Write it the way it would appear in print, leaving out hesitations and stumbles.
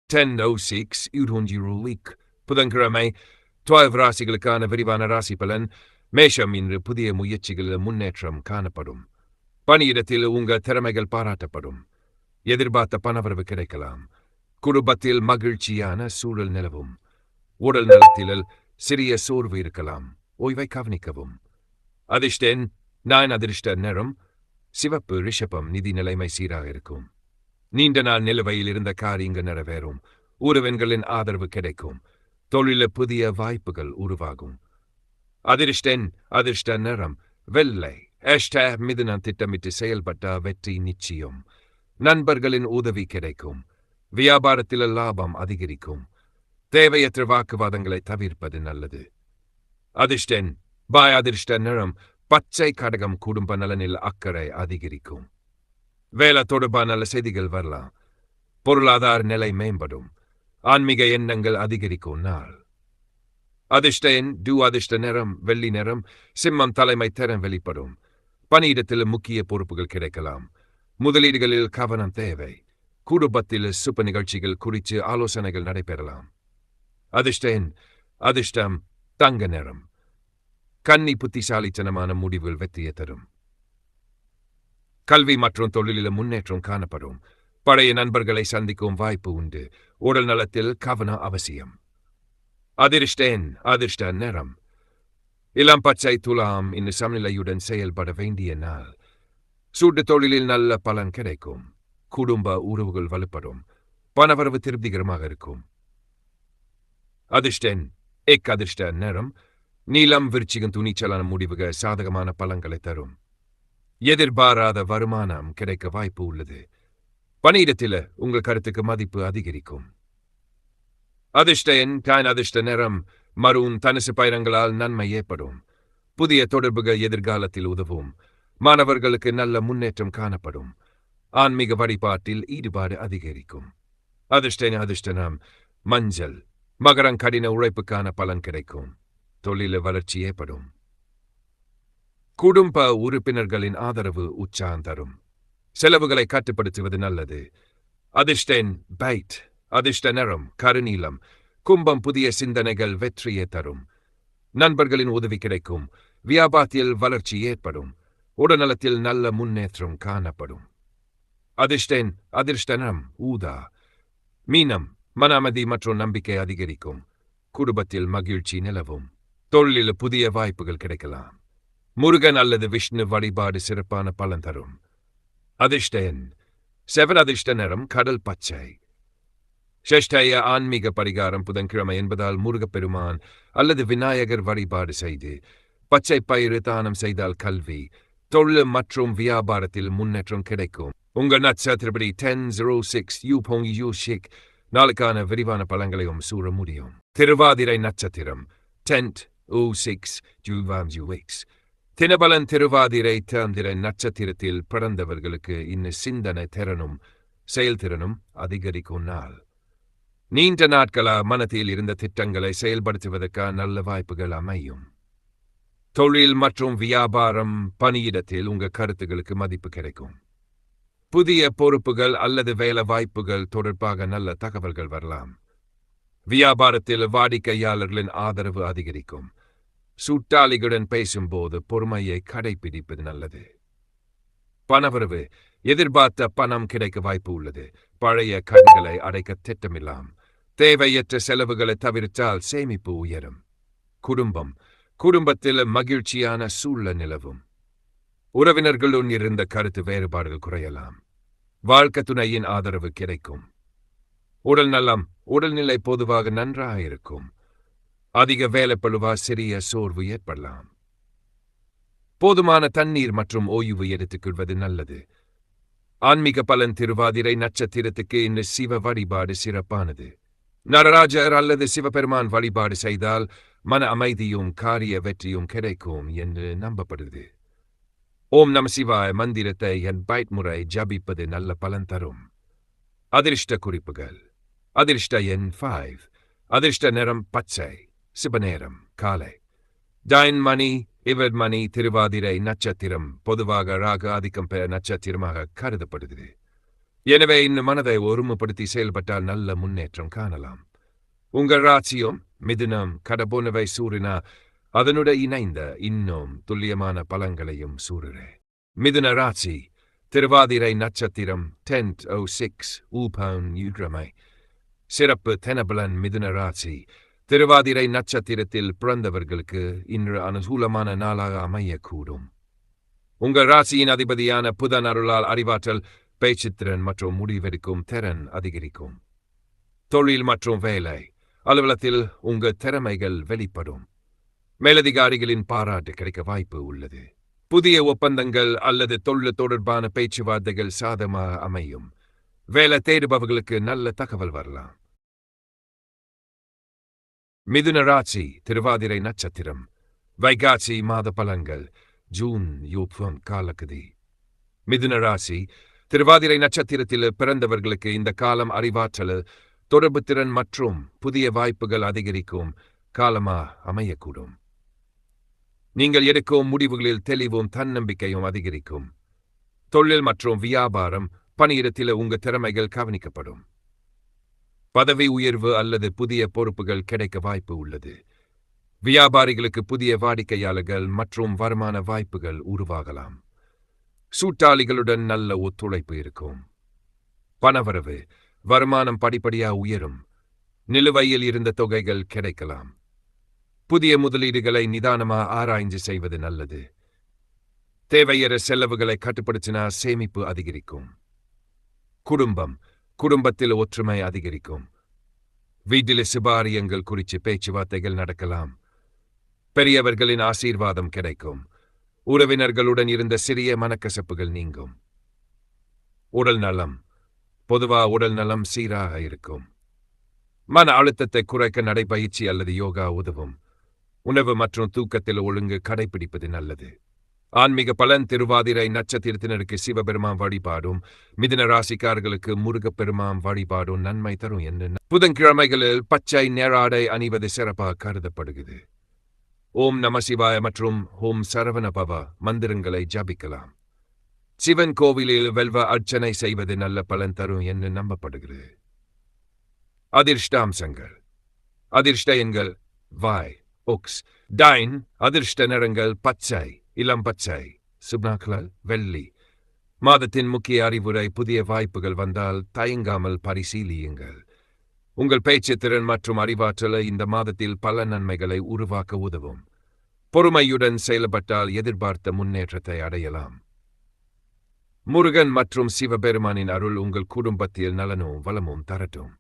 10:06 week புதன்கிழமை 12 ராசிகளுக்கான விரிவான ராசி பலன். மேஷம் இன்று புதிய முயற்சிகளில் முன்னேற்றம் காணப்படும். பணியிடத்தில் உங்கள் திறமைகள் பாராட்டப்படும். எதிர்பார்த்த பணவரவு கிடைக்கலாம். குடும்பத்தில் மகிழ்ச்சியான சூழல் நிலவும். உடல் நலத்தில் சிறிய சோர்வு இருக்கலாம். ஓய்வை கவனிக்கவும். அதிர்ஷ்டன் 9 அதிர்ஷ்ட நிறம் சிவப்பு. ரிஷபம் நிதி நிலைமை சீராக இருக்கும். நீண்ட நாள் நிலுவையில் இருந்த காரியங்கள் நிறைவேறும். உறவினர்களின் ஆதரவு கிடைக்கும். தொழிலில் புதிய வாய்ப்புகள் உருவாகும். அதிர்ஷ்ட நிறம் வெள்ளை. மிதுனம் திட்டமிட்டு செயல்பட்ட வெற்றி நிச்சயம். நண்பர்களின் உதவி கிடைக்கும். வியாபாரத்தில் லாபம் அதிகரிக்கும். தேவையற்ற வாக்குவாதங்களை தவிர்ப்பது நல்லது. அதிர்ஷ்ட நிறம் பச்சை. கடகம் குடும்ப நலனில் அக்கறை அதிகரிக்கும். வேலை தொடர்பான நல்ல செய்திகள் வரலாம். பொருளாதார நிலை மேம்படும். ஆன்மீக எண்ணங்கள் அதிகரிக்கும் நாள். அதிர்ஷ்ட நிறம் வெள்ளி நிறம் சிம்மம். தலைமை திறன் வெளிப்படும். பணியிடத்தில் முக்கிய பொறுப்புகள் கிடைக்கலாம். முதலீடுகளில் கவனம் தேவை. குடும்பத்தில் சுப நிகழ்ச்சிகள் குறித்து ஆலோசனைகள் நடைபெறலாம். அதிர்ஷ்டம் தங்க நிறம். கன்னி புத்திசாலித்தனமான முடிவுகள் வெற்றியை தரும். கல்வி மற்றும் தொழிலில் முன்னேற்றம் காணப்படும். பழைய நண்பர்களை சந்திக்கும் வாய்ப்பு உண்டு. உடல் நலத்தில் கவனம் அவசியம். அதிர்ஷ்ட நிறம் இளம் பச்சை. துலாம் இந்த சமநிலையுடன் செயல்பட வேண்டிய நாள். சூடு தொழிலில் நல்ல பலன் கிடைக்கும். குடும்ப உறவுகள் வலுப்படும். பணவரவு திருப்திகரமாக இருக்கும். அதிர்ஷ்ட நிறம் நீலம். விருச்சிகம் துணிச்சலான முடிவுகள் சாதகமான பலன்களை தரும். எதிர்பாராத வருமானம் கிடைக்க வாய்ப்பு உள்ளது. பணியிடத்தில் உங்கள் கருத்துக்கு மதிப்பு அதிகரிக்கும். அதிர்ஷ்ட நிறம் மரூன். தனுசு பயணங்களால் நன்மை ஏற்படும். புதிய தொடர்புகள் எதிர்காலத்தில் உதவும். மாணவர்களுக்கு நல்ல முன்னேற்றம் காணப்படும். ஆன்மீக வழிபாட்டில் ஈடுபாடு அதிகரிக்கும். அதிர்ஷ்டம் மஞ்சள். மகரம். கடின உழைப்புக்கான பலன் கிடைக்கும். தொழில வளர்ச்சி ஏற்படும். குடும்ப உறுப்பினர்களின் ஆதரவு உற்சாகம் தரும். செலவுகளை கட்டுப்படுத்துவது நல்லது. அதிர்ஷ்ட நிறம் கருநீலம். கும்பம். புதிய சிந்தனைகள் வெற்றியை தரும். நண்பர்களின் உதவி கிடைக்கும். வியாபாரத்தில் வளர்ச்சி ஏற்படும். உடல்நலத்தில் நல்ல முன்னேற்றம் காணப்படும். அதிர்ஷ்ட நிறம் ஊதா. மீனம். மன அமைதி மற்றும் நம்பிக்கை அதிகரிக்கும். குடும்பத்தில் மகிழ்ச்சி நிலவும். தொழிலில் புதிய வாய்ப்புகள் கிடைக்கலாம். முருகன் அல்லது விஷ்ணு வழிபாடு சிறப்பான பலன் தரும். அதிர்ஷ்ட நிறம் கடல் பச்சை. ஷஷ்டய ஆன்மீக பரிகாரம் புதன்கிழமை என்பதால் முருகப்பெருமான் அல்லது விநாயகர் வழிபாடு செய்து பச்சை பயிறு தானம் செய்தால் கல்வி, தொழில் மற்றும் வியாபாரத்தில் முன்னேற்றம் கிடைக்கும். உங்கள் நட்சத்திரப்படி 10:06 நாளுக்கான விரிவான பலன்களையும் சூழ முடியும். திருவாதிரை நட்சத்திரம் 10:06 தினபலன். திருவாதிரை திறந்திர நட்சத்திரத்தில் பிறந்தவர்களுக்கு இன்னும் சிந்தனை திறனும் செயல்திறனும் அதிகரிக்கும் நாள். நீண்ட நாட்களா மனத்தில் இருந்த திட்டங்களை செயல்படுத்துவதற்கான நல்ல வாய்ப்புகள் அமையும். தொழில் மற்றும் வியாபாரம் பணியிடத்தில் உங்கள் கருத்துகளுக்கு மதிப்பு கிடைக்கும். புதிய பொறுப்புகள் அல்லது வேலை வாய்ப்புகள் தொடர்பாக நல்ல தகவல்கள் வரலாம். வியாபாரத்தில் வாடிக்கையாளர்களின் ஆதரவு அதிகரிக்கும். சூட்டாளிகளுடன் பேசும்போது பொறுமையை கடைபிடிப்பது நல்லது. பணவரவு. எதிர்பார்த்த பணம் கிடைக்க வாய்ப்பு உள்ளது. பழைய கடன்களை அடைக்க திட்டமில்லாம். தேவையற்ற செலவுகளை தவிர்த்தால் சேமிப்பு உயரும். குடும்பத்தில் மகிழ்ச்சியான சூழல் நிலவும். உறவினர்களுடன் இருந்த கருத்து வேறுபாடுகள் குறையலாம். வாழ்க்கை துணையின் ஆதரவு கிடைக்கும். உடல்நிலை பொதுவாக நன்றாக இருக்கும். அதிக வேலைப்பளுவா சிறிய சோர்வு ஏற்படலாம். போதுமான தண்ணீர் மற்றும் ஓய்வு எடுத்துக்கொள்வது நல்லது. ஆன்மீக பலன். திருவாதிரை நட்சத்திரத்துக்கு இந்த சிவ வழிபாடு சிறப்பானது. நடராஜர் அல்லது சிவபெருமான் வழிபாடு செய்தால் மன அமைதியும் காரிய வெற்றியும் கிடைக்கும் என்று நம்பப்படுது. ஓம் நம சிவாய மந்திரத்தை என் முறை ஜபிப்பது நல்ல பலன் தரும். அதிர்ஷ்ட குறிப்புகள். அதிர்ஷ்ட எண் 5. அதிர்ஷ்ட நிறம் பச்சை. சிவநேரம் காலை. மணி மணி. திருவாதிரை நட்சத்திரம் பொதுவாக ராக ஆதிக்கம் பெற நட்சத்திரமாக கருதப்படுகிறது. எனவே இன்னும் மனதை ஒருமுப்படுத்தி செயல்பட்டால் நல்ல முன்னேற்றம் காணலாம். உங்கள் ராசியும் மிதுனம் கடபோனவை சூறினா அதனுட இணைந்த இன்னும் துல்லியமான பலங்களையும் சூறுரே. மிதுன ராசி திருவாதிரை நட்சத்திரம் 10:06 ஊபம் யுட்ரமை. சிறப்பு தெனபலன். மிதுன ராசி திருவாதிரை நட்சத்திரத்தில் பிறந்தவர்களுக்கு இன்று அனுகூலமான நாளாக அமையக்கூடும். உங்கள் ராசியின் அதிபதியான புதன் அருளால் அறிவாற்றல், பேச்சுத்திறன் மற்றும் முடிவெடுக்கும் திறன் அதிகரிக்கும். தொழில் மற்றும் வேலை அலுவலகத்தில் உங்கள் திறமைகள் வெளிப்படும். மேலதிகாரிகளின் பாராட்டு கிடைக்க வாய்ப்பு உள்ளது. புதிய ஒப்பந்தங்கள் அல்லது தொழில் தொடர்பான பேச்சுவார்த்தைகள் சாதகமாக அமையும். வேலை தேடுபவர்களுக்கு நல்ல தகவல் வரலாம். மிதுன ராசி திருவாதிரை நட்சத்திரம் வைகாசி மாத பலன்கள் ஜூன் யூப்வம் காலக்கதி. மிதுன ராசி திருவாதிரை நட்சத்திரத்தில் பிறந்தவர்களுக்கு இந்த காலம் அறிவாற்றல், தொடர்பு திறன் மற்றும் புதிய வாய்ப்புகள் அதிகரிக்கும் காலமா அமையக்கூடும். நீங்கள் எடுக்கும் முடிவுகளில் தெளிவும் தன்னம்பிக்கையும் அதிகரிக்கும். தொழில் மற்றும் வியாபாரம் பணியிடத்தில் உங்கள் திறமைகள் கவனிக்கப்படும். பதவி உயர்வு அல்லது புதிய பொறுப்புகள் கிடைக்க வாய்ப்பு உள்ளது. வியாபாரிகளுக்கு புதிய வாடிக்கையாளர்கள் மற்றும் வருமான வாய்ப்புகள் உருவாகலாம். கூட்டாளிகளுடன் நல்ல ஒத்துழைப்பு இருக்கும். பணவரவு வருமானம் படிப்படியாக உயரும். நிலுவையில் இருந்த தொகைகள் கிடைக்கலாம். புதிய முதலீடுகளை நிதானமாக ஆராய்ந்து செய்வது நல்லது. தேவையற்ற செலவுகளை கட்டுப்படுத்தினால் சேமிப்பு அதிகரிக்கும். குடும்பத்தில் ஒற்றுமை அதிகரிக்கும். வீட்டில் சுபாரியங்கள் குறித்து பேச்சுவார்த்தைகள் நடக்கலாம். பெரியவர்களின் ஆசீர்வாதம் கிடைக்கும். உறவினர்களுடன் இருந்த சிறிய மனக்கசப்புகள் நீங்கும். உடல் நலம் பொதுவாக உடல் நலம் சீராக இருக்கும். மன அழுத்தத்தை குறைக்க நடைபயிற்சி அல்லது யோகா உதவும். உணவு மற்றும் தூக்கத்தில் ஒழுங்கு கடைபிடிப்பது நல்லது. ஆன்மீக பலன். திருவாதிரை நட்சத்திரத்தினருக்கு சிவபெருமான் வழிபாடும் மிதுன ராசிக்காரர்களுக்கு முருகப்பெருமான் வழிபாடும் நன்மை தரும் என்று புதன்கிழமைகளில் பச்சை நேராடை அணிவது சிறப்பாக கருதப்படுகிறது. ஓம் நம சிவாய மற்றும் ஓம் சரவண பவ மந்திரங்களை ஜபிக்கலாம். சிவன் கோவிலில் வெல்வ அர்ச்சனை செய்வது நல்ல பலன் தரும் என்று நம்பப்படுகிறது. அதிர்ஷ்டாம்சங்கள். அதிர்ஷ்ட எண்கள் வாய் ஒக்ஸ் டைன். அதிர்ஷ்ட நிறங்கள் பச்சை, இளம் பச்சை, சுப்னாக்கள் வெள்ளி. மாதத்தின் முக்கிய அறிவுரை. புதிய வாய்ப்புகள் வந்தால் தயங்காமல் பரிசீலியுங்கள். உங்கள் பேச்சு திறன் மற்றும் அறிவாற்றலை இந்த மாதத்தில் பல நன்மைகளை உருவாக்க உதவும். பொறுமையுடன் செயல்பட்டால் எதிர்பார்த்த முன்னேற்றத்தை அடையலாம். முருகன் மற்றும் சிவபெருமானின் அருள் உங்கள் குடும்பத்தில் நலனும் வளமும் தரட்டும்.